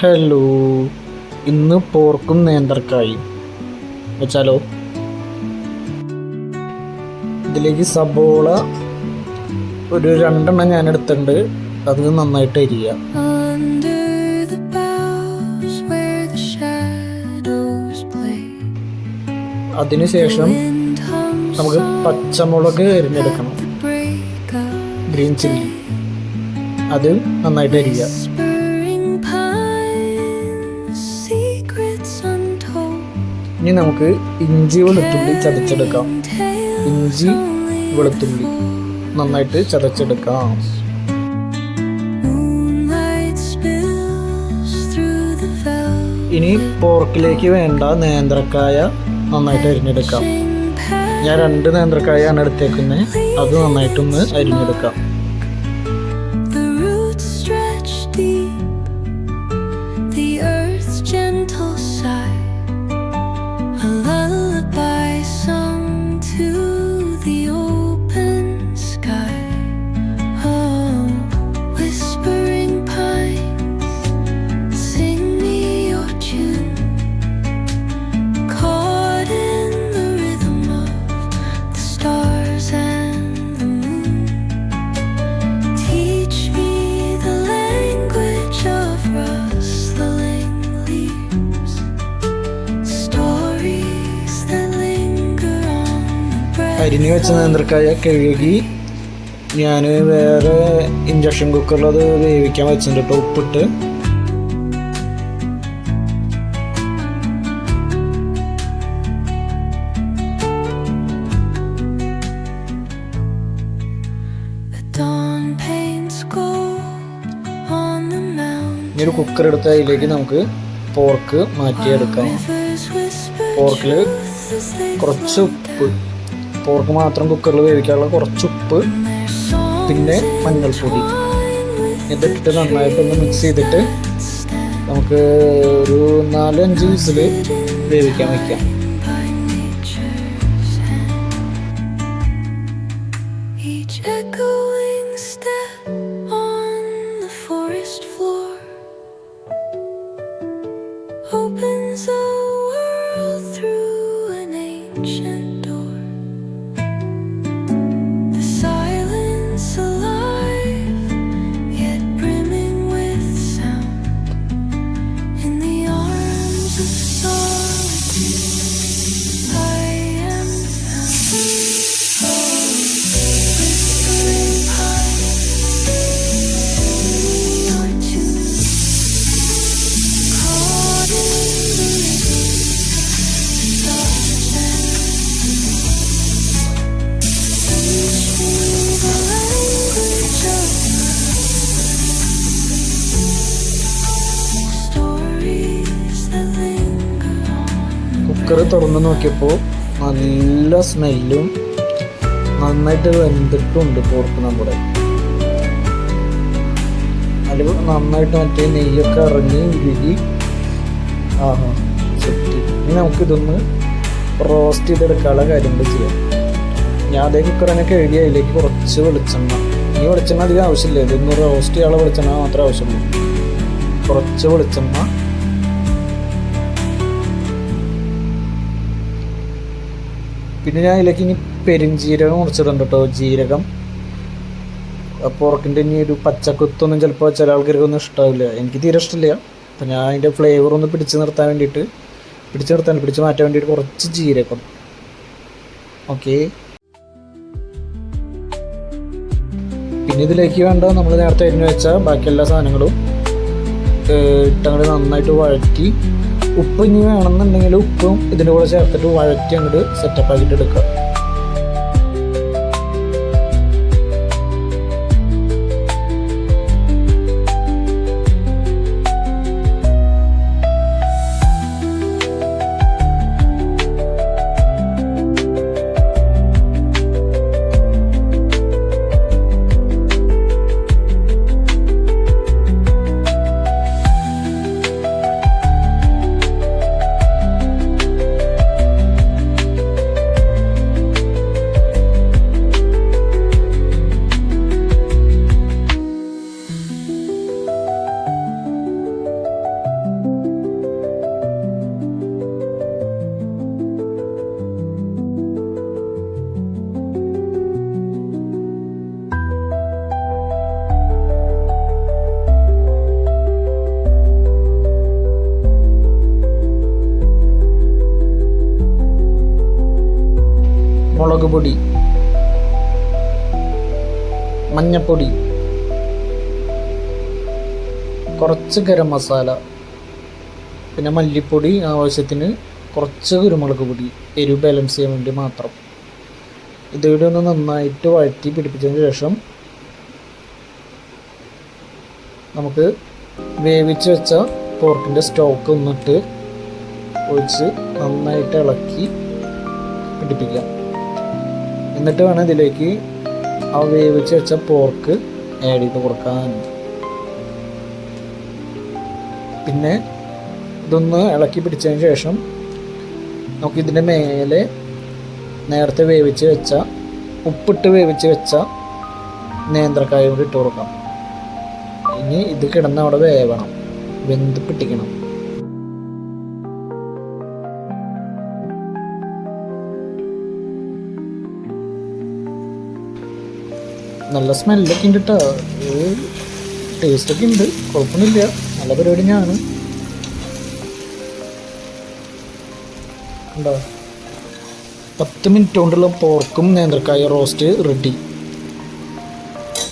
Hello, ഇന്ന് പോർക്കും നേന്ത്രക്കായും വെച്ചാലോ? ഇതിലേക്ക് സബോള ഒരു 2 ഞാൻ എടുത്തിട്ടുണ്ട്. അത് നന്നായിട്ട് അരിയുക. അതിനുശേഷം നമുക്ക് പച്ചമുളക് അരിഞ്ഞെടുക്കണം. ഗ്രീൻ ചില്ലി അത് നന്നായിട്ട് അരിയുക. ഇനി നമുക്ക് ഇഞ്ചി വെളുത്തുള്ളി ചതച്ചെടുക്കാം. ഇഞ്ചി വെളുത്തുള്ളി നന്നായിട്ട് ചതച്ചെടുക്കാം. ഇനി പോർക്കിലേക്ക് വേണ്ട നേന്ത്രക്കായ നന്നായിട്ട് അരിഞ്ഞെടുക്കാം. ഞാൻ 2 നേന്ത്രക്കായാണ് എടുത്തേക്കുന്നത്. അത് നന്നായിട്ടൊന്ന് അരിഞ്ഞെടുക്കാം. അരിഞ്ഞു വെച്ച നേന്ത്രക്കായ കഴുകി ഞാൻ വേറെ ഇൻഡക്ഷൻ കുക്കറിൽ അത് വേവിക്കാൻ വെച്ചിട്ടുണ്ട് കേട്ടോ, ഉപ്പിട്ട്. ഇനി ഒരു കുക്കർ എടുത്ത് അതിലേക്ക് നമുക്ക് പോർക്ക് മാറ്റിയെടുക്കാം. പോർക്കിൽ കുറച്ച് ഉപ്പ്, പോർക്ക് മാത്രം കുക്കറിൽ വേവിക്കാനുള്ള കുറച്ച് ഉപ്പ്, പിന്നെ മഞ്ഞൾപ്പൊടി ഇതിട്ടിട്ട് നന്നായിട്ടൊന്ന് മിക്സ് ചെയ്തിട്ട് നമുക്ക് ഒരു 4-5 വിസിൽ വേവിക്കാൻ വയ്ക്കാം. കുക്കർ തുറന്ന് നോക്കിയപ്പോൾ നല്ല സ്മെല്ലും നന്നായിട്ട് വെന്തിട്ടുണ്ട് പോർക്ക്. നമ്മുടെ അതിൽ നന്നായിട്ട് മറ്റേ നെയ്യൊക്കെ ഇറങ്ങി ഉരുകി സെറ്റ്. ഇനി നമുക്കിതൊന്ന് റോസ്റ്റ് ചെയ്തെടുക്കാനുള്ള കാര്യങ്ങൾ ചെയ്യാം. ഞാൻ അതേ കുക്കറിനെ കഴുകി അതിലേക്ക് കുറച്ച് വെളിച്ചെണ്ണ, ഈ വെളിച്ചെണ്ണ അധികം ആവശ്യമില്ല, ഇതൊന്ന് റോസ്റ്റ് ചെയ്യാനുള്ള വെളിച്ചെണ്ണ മാത്രമേ ആവശ്യമുള്ളൂ. കുറച്ച് വെളിച്ചെണ്ണ, പിന്നെ ഞാൻ അതിലേക്ക് ഇനി പെരുംജീരകം മുറിച്ചിടുന്നുണ്ട് കേട്ടോ. ജീരകം പോർക്കിൻ്റെ ഇനി ഒരു പച്ചക്കുത്തൊന്നും ചിലപ്പോൾ ചില ആൾക്കാർക്കൊന്നും ഇഷ്ടമാവില്ല, എനിക്ക് തീരെ ഇഷ്ടമില്ല. അപ്പം ഞാൻ അതിൻ്റെ ഫ്ലേവർ ഒന്ന് പിടിച്ച് മാറ്റാൻ വേണ്ടിയിട്ട് കുറച്ച് ജീരകം. ഓക്കെ, പിന്നെ ഇതിലേക്ക് വേണ്ട നമ്മൾ നേരത്തെ അരിഞ്ഞു വെച്ച ബാക്കി എല്ലാ സാധനങ്ങളും ഇട്ടങ്ങോട്ട് നന്നായിട്ട് വഴറ്റി, ഉപ്പ് ഇനി വേണമെന്നുണ്ടെങ്കിൽ ഉപ്പും ഇതിൻ്റെ കൂടെ ചേർത്തിട്ട് വഴറ്റി അങ്ങോട്ട് സെറ്റപ്പ് ആക്കിയിട്ട് എടുക്കുക. പൊടി, മഞ്ഞപ്പൊടി, കുറച്ച് ഗരം മസാല, പിന്നെ മല്ലിപ്പൊടി, ആവശ്യത്തിന് കുറച്ച് കുരുമുളക് പൊടി, എരിവ് ബാലൻസ് ചെയ്യാൻ വേണ്ടി മാത്രം. ഇതുകൂടി ഒന്ന് നന്നായിട്ട് വഴറ്റി പിടിപ്പിച്ചതിന് ശേഷം നമുക്ക് വേവിച്ച് വെച്ച പോർക്കിൻ്റെ സ്റ്റോക്ക് ഒന്നിട്ട് ഒഴിച്ച് നന്നായിട്ട് ഇളക്കി പിടിപ്പിക്കാം. എന്നിട്ട് വേണം ഇതിലേക്ക് ആ വേവിച്ച് വെച്ച പോർക്ക് ആഡ് ചെയ്ത് കൊടുക്കാൻ. പിന്നെ ഇതൊന്ന് ഇളക്കി പിടിച്ചതിന് ശേഷം നമുക്കിതിൻ്റെ മേലെ നേരത്തെ വേവിച്ച് വെച്ച ഉപ്പിട്ട് വേവിച്ച് വെച്ച നേന്ത്രക്കായ കൂടി ഇട്ട് കൊടുക്കാം. ഇനി ഇത് കിടന്ന് അവിടെ വേവണം, വെന്ത് പിടിക്കണം. നല്ല സ്മെല്ലൊക്കെ ഉണ്ട് കേട്ടോ, ടേസ്റ്റൊക്കെ ഉണ്ട്, കുഴപ്പമൊന്നുമില്ല, നല്ല പരിപാടി തന്നെയാണ്. ഉണ്ടോ 10 മിനിറ്റ് കൊണ്ടുള്ള പോർക്കും നേന്ത്രക്കായ റോസ്റ്റ് റെഡി.